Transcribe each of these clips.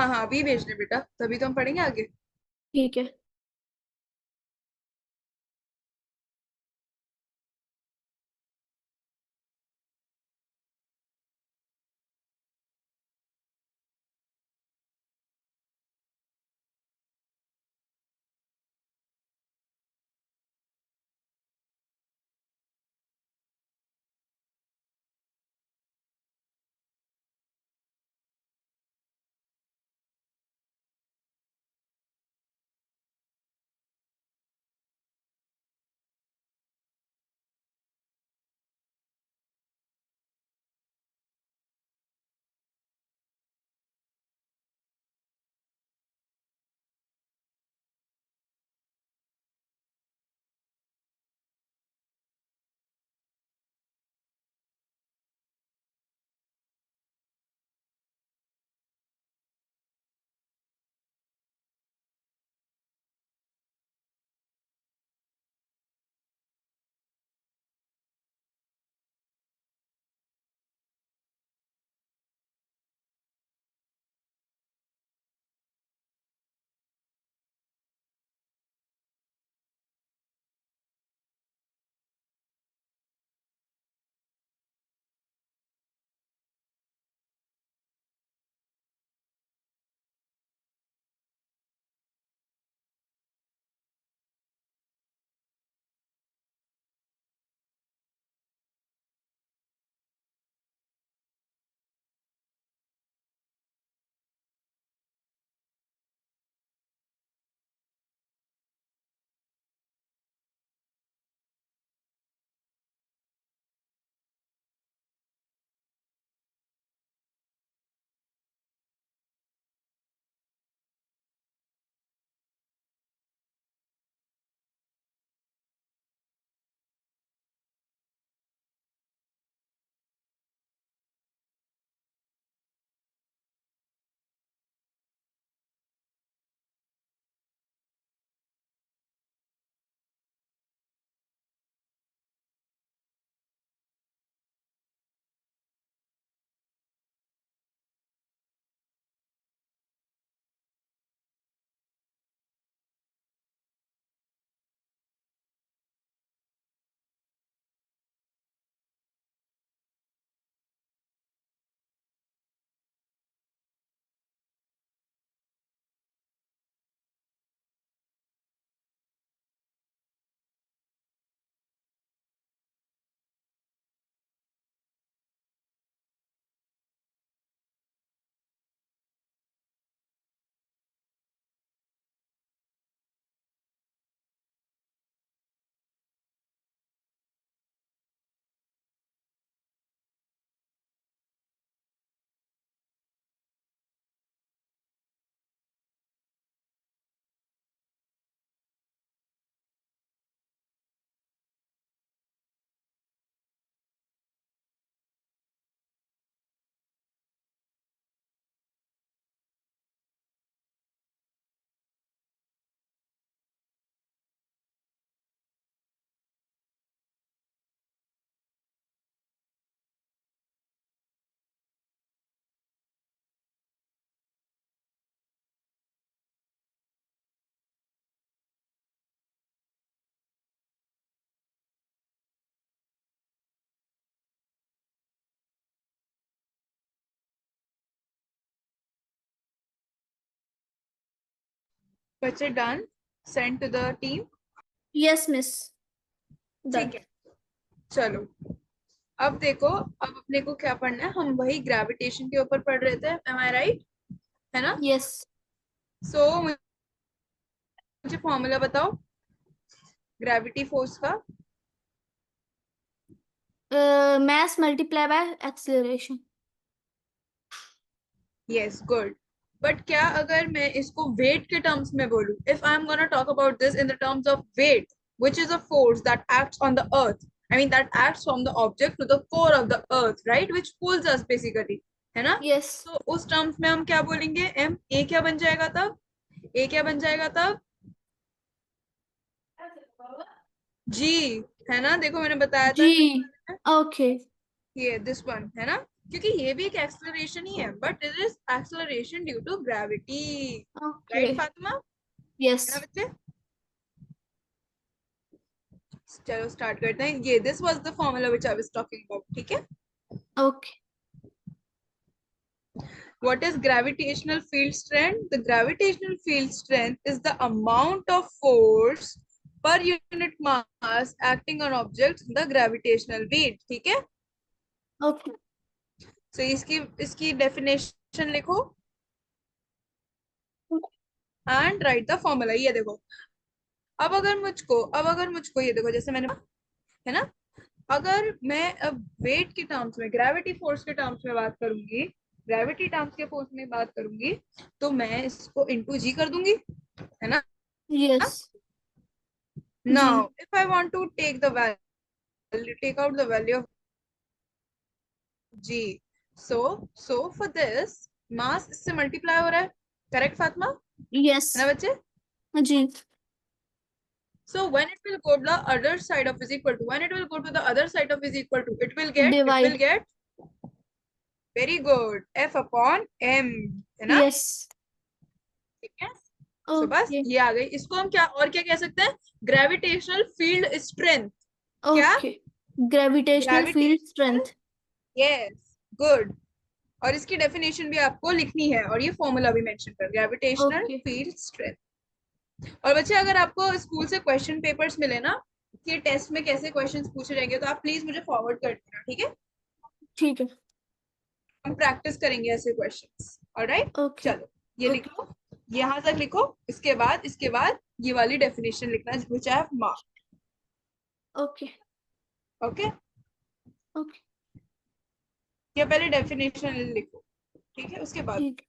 हाँ हाँ, अभी भेजने बेटा, तभी तो हम पढ़ेंगे आगे। ठीक है। बच्चे done, send to the team. Yes miss. Done. ठीक है, चलो। अब देखो, अब अपने को क्या पढ़ना है, हम वही ग्रेविटेशन के ऊपर पढ़ रहे थे, एम आई राइट? है ना? यस। सो मुझे फॉर्मूला बताओ ग्रेविटी फोर्स का। Mass multiply by acceleration. Yes, good. But क्या अगर मैं इसको वेट के टर्म्स में बोलूं, if I am gonna talk about this in the terms of weight, which is a force that acts on the earth, I mean that acts from the object to the core of the earth, right, which pulls us basically, है ना? Yes. तो उस terms में हम क्या बोलेंगे, M A क्या बन जाएगा तब? ए क्या बन जाएगा तब? जी। है ना? देखो मैंने बताया था जी। इसके बारे में। ओके। ये दिस वन है ना? क्योंकि ये भी एक एक्सेलरेशन ही है, but it is acceleration due to gravity. Right Okay. Fatima, है ना Yes. बच्चे? चलो स्टार्ट करते हैं। ये this was the formula which I was talking about, ठीक है? Okay. What is gravitational field strength? The gravitational field strength is the amount of force per unit mass acting on objects in the gravitational field, ठीक है? Okay. So इसकी इसकी definition लिखो and write the formula। ये देखो, अब अगर मुझको ये देखो, जैसे मैंने, है ना, अगर मैं अब वेट के टर्म्स में, ग्रेविटी फोर्स के टर्म्स में बात करूंगी, ग्रेविटी टर्म्स के फोर्स में बात करूंगी, तो मैं इसको इंटू जी कर दूंगी, है ना? Yes. Now G. if I want to take the value, take out the value of g, so for this mass इससे मल्टीप्लाई हो रहा है, करेक्ट फातिमा, है Yes. ना बच्चे? G. So when it will go to the other side of is equal to, when it will go to the other side of is equal to, Divide. it will get very good f upon m, है ना? Yes. ठीक है। सो बस Okay. ये आ गई। इसको हम क्या और क्या कह सकते हैं? Gravitational field strength. क्या? Okay. Gravitational field gravitational, strength. Yes, good. और इसकी डेफिनेशन भी आपको लिखनी है, और ये फॉर्मूला भी मेंशन कर, ग्रेविटेशनल Okay. Field strength. और बच्चे अगर आपको स्कूल से क्वेश्चन पेपर्स मिले ना कि टेस्ट में कैसे क्वेश्चंस पूछे जाएंगे, तो आप प्लीज मुझे फॉरवर्ड कर देना, ठीक है? ठीक है। हम प्रैक्टिस करेंगे ऐसे क्वेश्चंस, ऑलराइट? Okay. चलो ये Okay. लिखो, यहाँ तक लिखो। इसके बाद ये वाली डेफिनेशन लिखना which I have marked. Okay. Okay, Okay. या पहले डेफिनेशन लिखो, ठीक है, उसके बाद। ठीक है।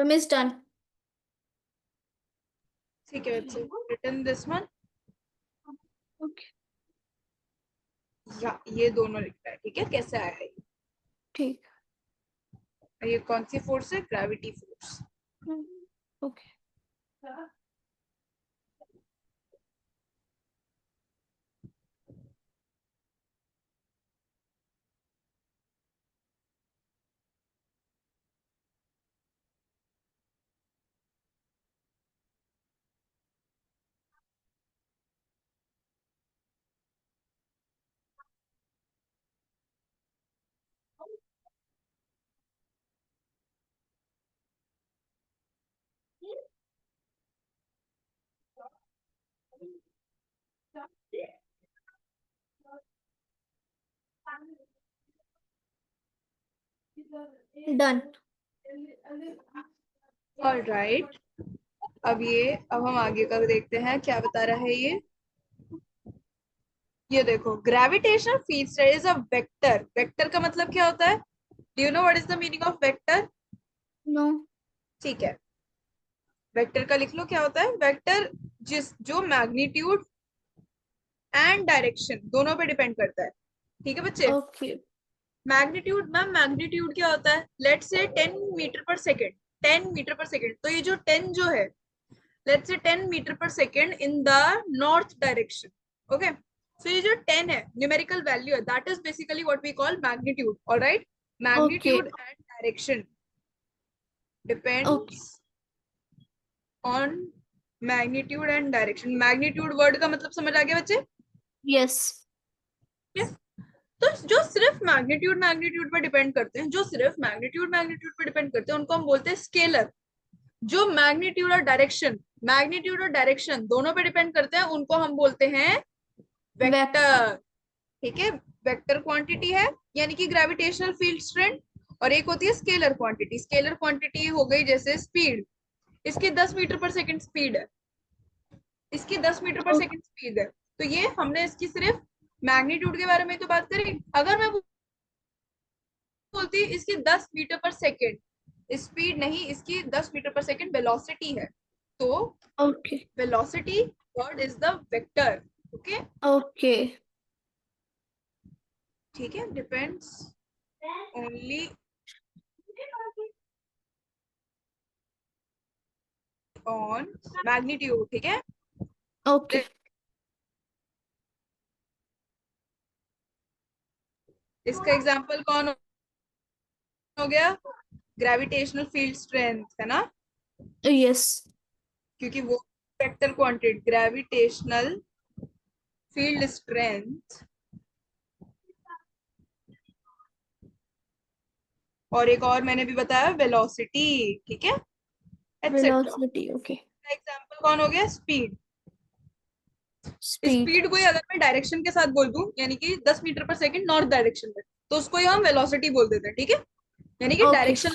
Miss done. ठीक है बच्चे, रिटर्न दिस वन, ओके। या ये दोनों लिखना है, ठीक है? कैसे आया है ठीक। ये कौन सी फोर्स है? Gravity force. Okay. Done. Alright, अब हम आगे का देखते हैं क्या बता रहा है ये देखो, gravitational field is a vector. Vector का मतलब क्या होता है? Do you know what is the meaning of vector? No. ठीक है, वेक्टर का लिख लो क्या होता है। वेक्टर जो मैग्नीट्यूड एंड डायरेक्शन दोनों पे डिपेंड करता है। ठीक है बच्चे। ओके। मैग्नीट्यूड, मैम मैग्नीट्यूड क्या होता है? लेट्स से 10 मीटर पर सेकेंड। 10 मीटर पर सेकेंड, तो ये जो 10 जो है, लेट्स से 10 मीटर पर second in the north direction. Okay, so ये जो 10 है न्यूमेरिकल वैल्यू है, that is basically what we call magnitude. Alright, okay. Magnitude and direction okay. Depends on magnitude and direction. Magnitude word का मतलब समझ आ गया बच्चे? यस। Yes? तो जो सिर्फ मैग्नीट्यूड मैग्नीट्यूड पर डिपेंड करते हैं, जो सिर्फ मैग्नीट्यूड मैग्नीट्यूड पर डिपेंड करते हैं, उनको हम बोलते हैं स्केलर। जो मैग्नीट्यूड और डायरेक्शन दोनों पे डिपेंड करते हैं, उनको हम बोलते हैं वेक्टर। वेक्टर। ठीक है, वेक्टर क्वांटिटी है यानी कि ग्रेविटेशनल फील्ड स्ट्रेंथ, और एक होती है स्केलर क्वांटिटी। स्केलर क्वांटिटी हो गई जैसे स्पीड, इसकी 10 मीटर पर सेकेंड स्पीड है, इसकी 10 मीटर पर सेकेंड स्पीड है। तो ये हमने इसकी सिर्फ मैग्नीट्यूड के बारे में तो बात करी। अगर मैं बोलती इसकी 10 मीटर पर सेकेंड स्पीड नहीं, इसकी 10 मीटर पर सेकेंड वेलोसिटी है, तो okay. Velocity word is the vector. Okay, okay. ठीक है, डिपेंड्स ओनली ऑन मैग्नीट्यूड। ठीक है, ओके। इसका एग्जांपल कौन हो गया? ग्रेविटेशनल फील्ड स्ट्रेंथ है ना, यस। क्योंकि वो vector quantity gravitational field strength. और एक और मैंने भी बताया वेलोसिटी, ठीक है, एटसेट्रा। वेलोसिटी। ओके। एग्जांपल कौन हो गया? स्पीड। स्पीड। स्पीड को ही अगर मैं डायरेक्शन के साथ बोल दूं, यानी कि 10 मीटर पर सेकेंड नॉर्थ डायरेक्शन में, तो उसको ही हम वेलोसिटी बोल देते हैं। ठीक है, यानी कि ओके। डायरेक्शन।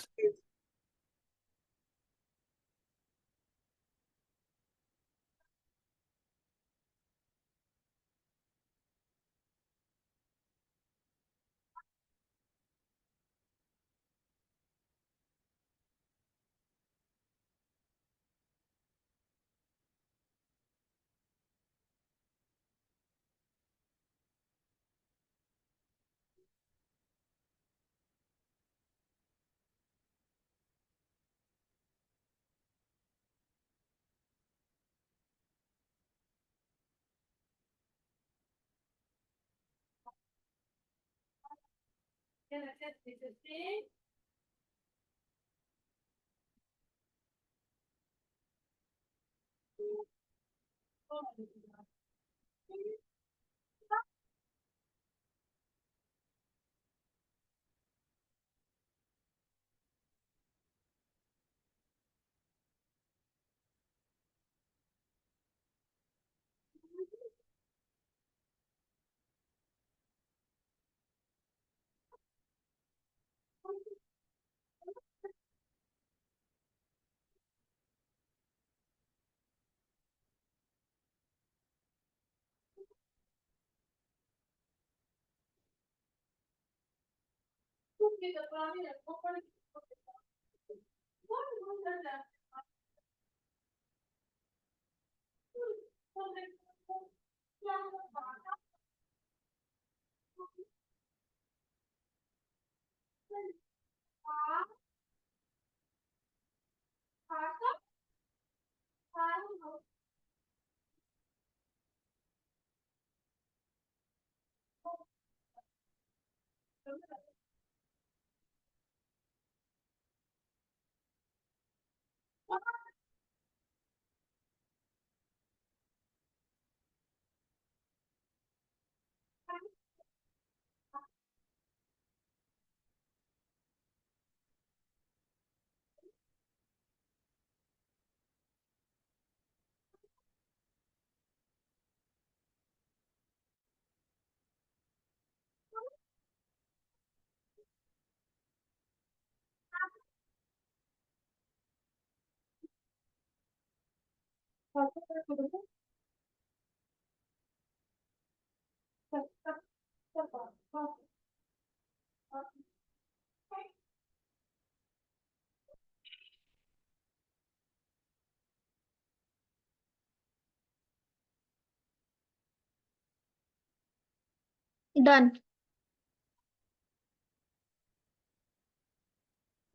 डन।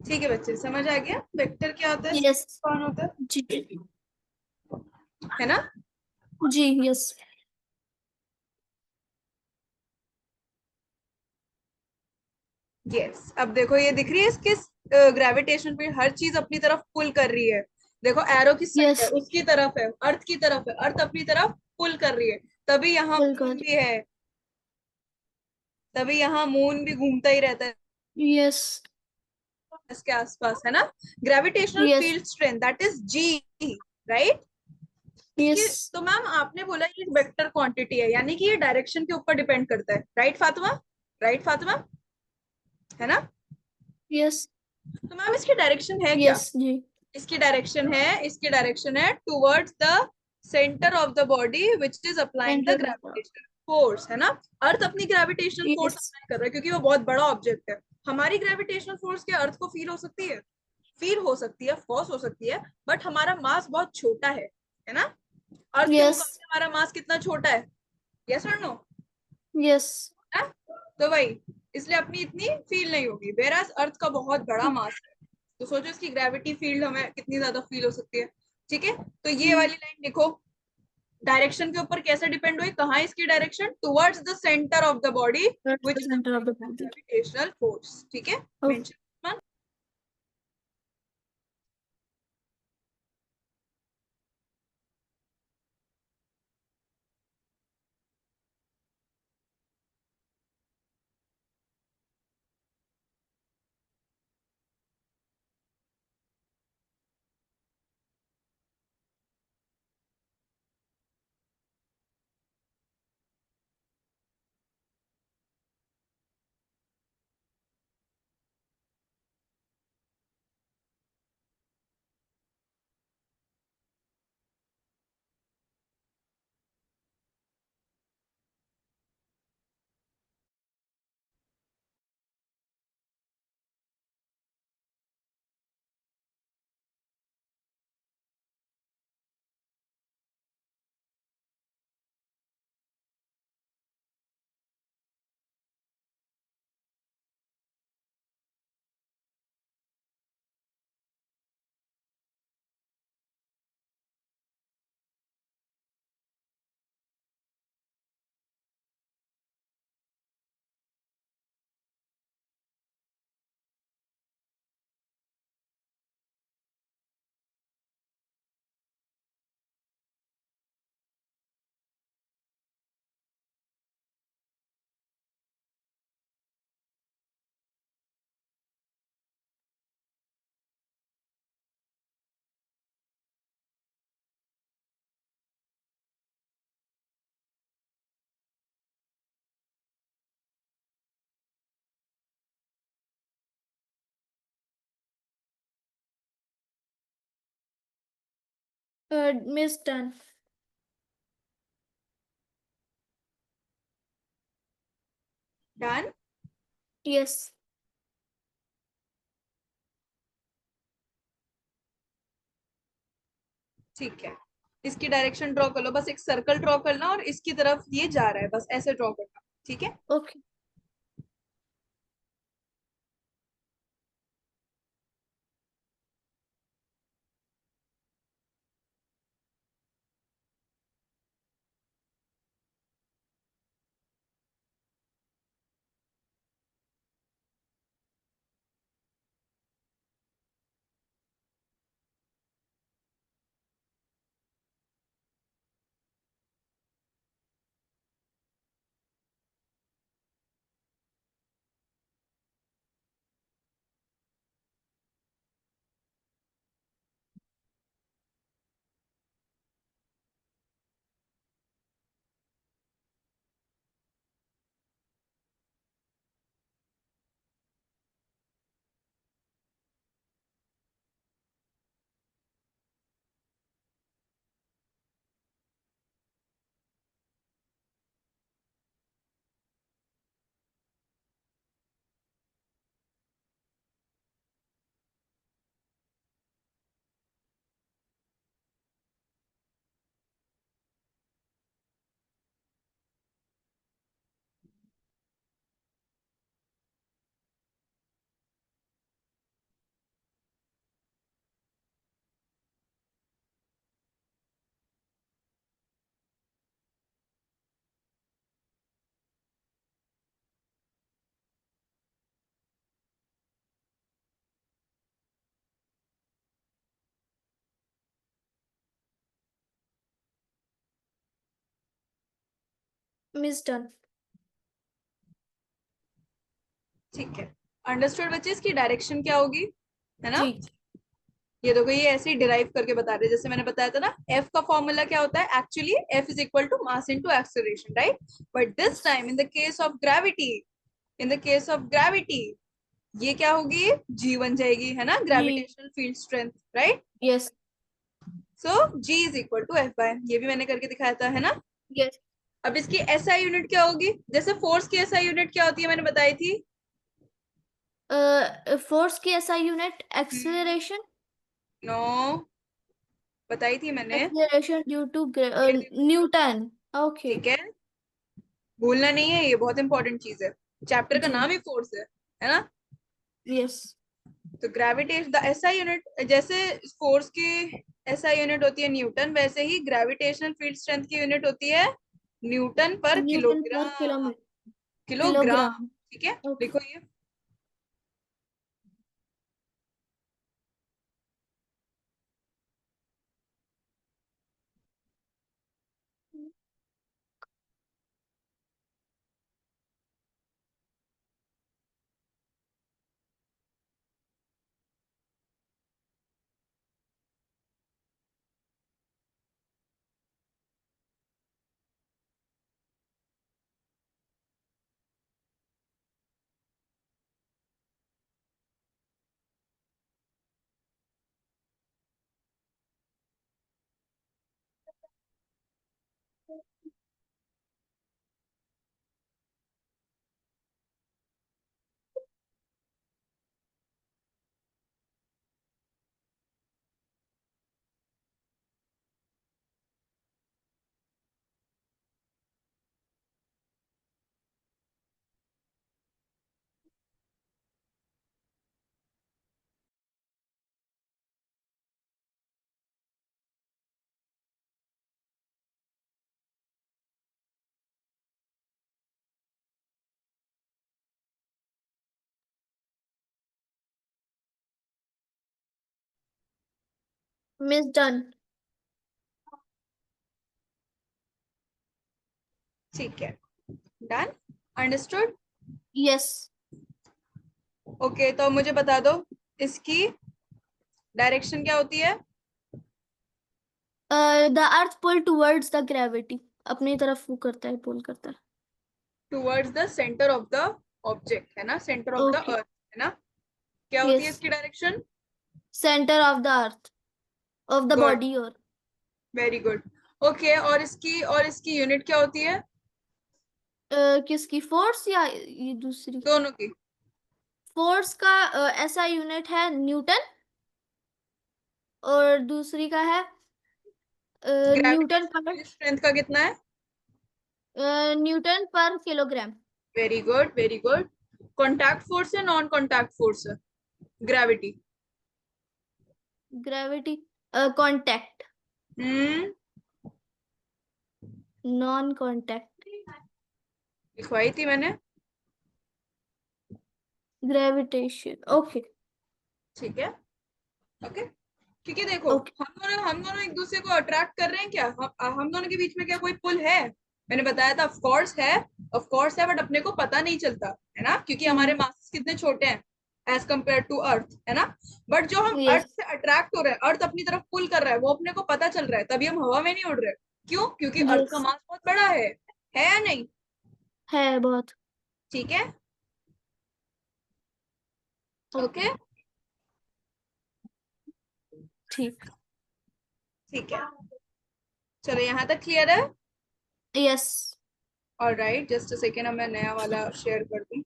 ठीक है बच्चे, समझ आ गया वेक्टर क्या होता है, यस। कौन होता जी। है ना? जी यस। यस, अब देखो ये दिख रही है इसके ग्रेविटेशन पे हर चीज अपनी तरफ पुल कर रही है। देखो एरो किस साइड है, यस। उसकी तरफ है, अर्थ की तरफ है, अर्थ अपनी तरफ पुल कर रही है। तभी यहाँ मून बिल्कुल। भी है, तभी यहाँ मून भी घूमता ही रहता है यस। इसके आसपास, है ना? Gravitational yes. Field strength that is g, right? Yes. इसकी तो मैम आपने बोला ये वेक्टर क्वांटिटी है, यानी कि ये डायरेक्शन के ऊपर डिपेंड करता है, राइट फातिमा? राइट फातिमा, है ना? यस। तो मैम इसकी डायरेक्शन है क्या? यस जी। इसकी डायरेक्शन है towards the centre of the body which is applying the centre of. Gravitation force, है ना? अर्थ अपनी ग्रेविटेशनल फोर्स यस। अप्लाई कर रहा है क्योंकि वो बहुत बड़ा ऑब्जेक्ट है। हमारी ग्रेविटेशनल फोर्स क्या अर्थ को फील हो सकती है? फील हो सकती है, फोर्स हो सकती है, बट हमारा मास बहुत छोटा है ना? अर्थ के यस। मुकाबले हमारा मास कितना छोटा है? यस और नो? यस। तो भाई इसलिए अपनी इतनी फील नहीं होगी, वेराज अर्थ का बहुत बड़ा मास है। तो सोचो इसकी ग्रेविटी फील्ड हमें कितनी ज्यादा फील हो सकती है। ठीक है, तो ये वाली लाइन लिखो। डायरेक्शन के ऊपर कैसे डिपेंड हुई, कहाँ है इसकी direction? Towards the centre of the body that's which the is centre of the body. Gravitational force. ठीक है, okay. Mention. Miss done. Done. Yes. ठीक है, इसकी डायरेक्शन ड्रॉ कर लो, बस एक सर्कल ड्रॉ करना और इसकी तरफ ये जा रहा है, बस ऐसे ड्रॉ करना। ठीक है, ओके। Miss done. ठीक है, अंडरस्टूड बच्चे। इसकी डायरेक्शन क्या होगी, है ना? जी। ये देखो, ये ऐसे ही डिराइव करके बता रहे हैं, जैसे मैंने बताया था ना, एफ का फॉर्मूला क्या होता है actually, F is equal to mass into acceleration, right? But this yes. Time in the case of gravity, in the case of gravity, ये क्या होगी, जी बन जाएगी, है ना, G. Gravitational field strength, right? Yes. So G is equal to F by, ये भी मैंने करके दिखाया था, है ना? यस। अब इसकी एसआई यूनिट क्या होगी, जैसे फोर्स की एसआई यूनिट क्या होती है मैंने बताई थी? फोर्स की एसआई यूनिट एक्सेलरेशन। नो, बताई थी मैंने। एक्सेलरेशन ड्यू टू ये देखो, न्यूटन। ओके। ठीक है, भूलना नहीं है, ये बहुत इंपॉर्टेंट चीज है, चैप्टर का जी। नाम ही फोर्स है ना? यस। तो ग्रेविटेशन द एसआई यूनिट, जैसे फोर्स की एसआई यूनिट होती है न्यूटन, वैसे ही ग्रेविटेशनल फील्ड स्ट्रेंथ की यूनिट होती है न्यूटन पर न्यूटन पर किलोग्राम। किलोमीटर। Kilogram, kilogram. ठीक है, ओके। लिखो ये। Miss done. ठीक है, डन, अंडरस्टूड। यस। ओके, तो मुझे बता दो इसकी डायरेक्शन क्या होती है? The earth pull towards the gravity. अपनी तरफ वो करता है, पुल करता है। Towards the centre of the object, है ना, centre of the okay. Earth, है ना? क्या होती है यस। इसकी direction? Centre of the earth, of the good, body. और वेरी गुड। ओके, और इसकी यूनिट क्या होती है? किसकी, फोर्स या ये दूसरी? दोनों की। फोर्स का ऐसा यूनिट है न्यूटन। और दूसरी का है न्यूटन ग्रेविटेशनल पर, फील्ड स्ट्रेंथ का कितना है? न्यूटन पर kilogram. Very good, very good. Contact force है, नॉन कॉन्टैक्ट फोर्स है gravity? Gravity contact. Hmm, non contact. लिखवाई थी मैंने। ग्रेविटेशन। ओके। ठीक है, ओके। क्योंकि देखो, ओके। हम दोनों एक दूसरे को अट्रैक्ट कर रहे हैं क्या, हम दोनों के बीच में क्या कोई पुल है? मैंने बताया था, ऑफ कोर्स है, ऑफ कोर्स है, बट अपने को पता नहीं चलता, है ना, क्योंकि हमारे मास कितने छोटे हैं एज कंपेयर टू अर्थ, है ना? बट जो हम अर्थ यस। से अट्रैक्ट हो रहे हैं, अर्थ अपनी तरफ पुल कर रहा है, वो अपने को पता चल रहा है, तभी हम हवा में नहीं उड़ रहे। क्यों? क्योंकि अर्थ का यस। मास बहुत बड़ा है या नहीं? है बहुत। ठीक है, ओके। ओके, ठीक। ठीक है, चलो यहाँ तक क्लियर है? यस। और राइट, जस्ट अ सेकेंड, अब मैं नया वाला शेयर कर दूं।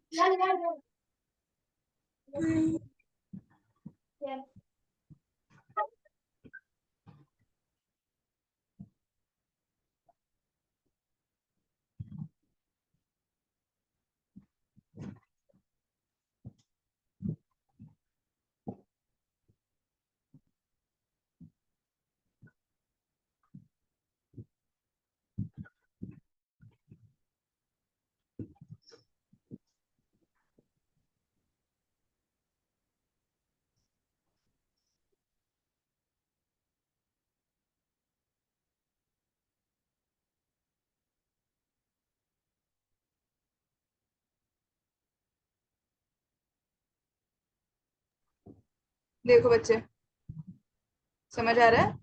देखो बच्चे, समझ आ रहा है?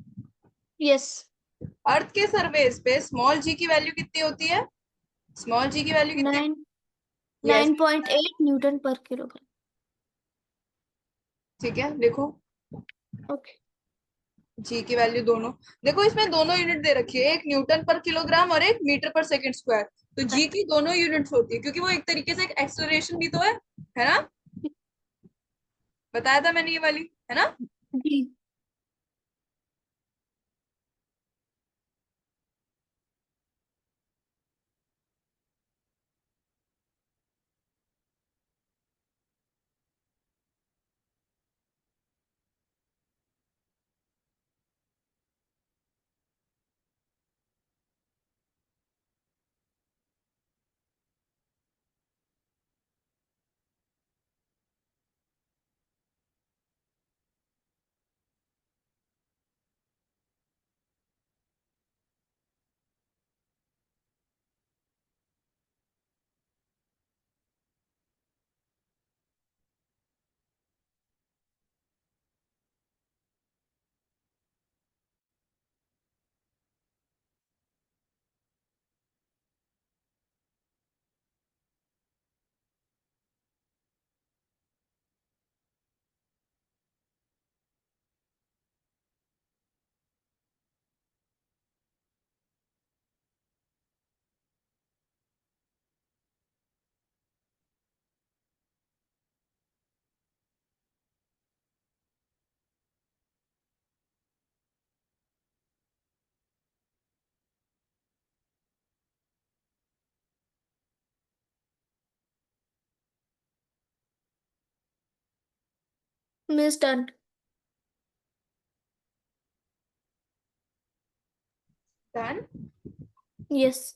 यस। अर्थ के सरफेस पे स्मॉल जी की वैल्यू कितनी होती है? स्मॉल जी की वैल्यू कितनी? 9 यस। 9.8 न्यूटन पर किलोग्राम। ठीक है, देखो ओके। जी की वैल्यू दोनों, देखो इसमें दोनों यूनिट दे रखी है, एक न्यूटन पर किलोग्राम और एक मीटर पर सेकंड स्क्वायर। तो जी की दोनों यूनिट्स होती है, क्योंकि वो एक तरीके से एक एक्सेलरेशन भी तो है ना? बताया था मैंने ये वाली, है ना? जी। Miss done. डन। यस।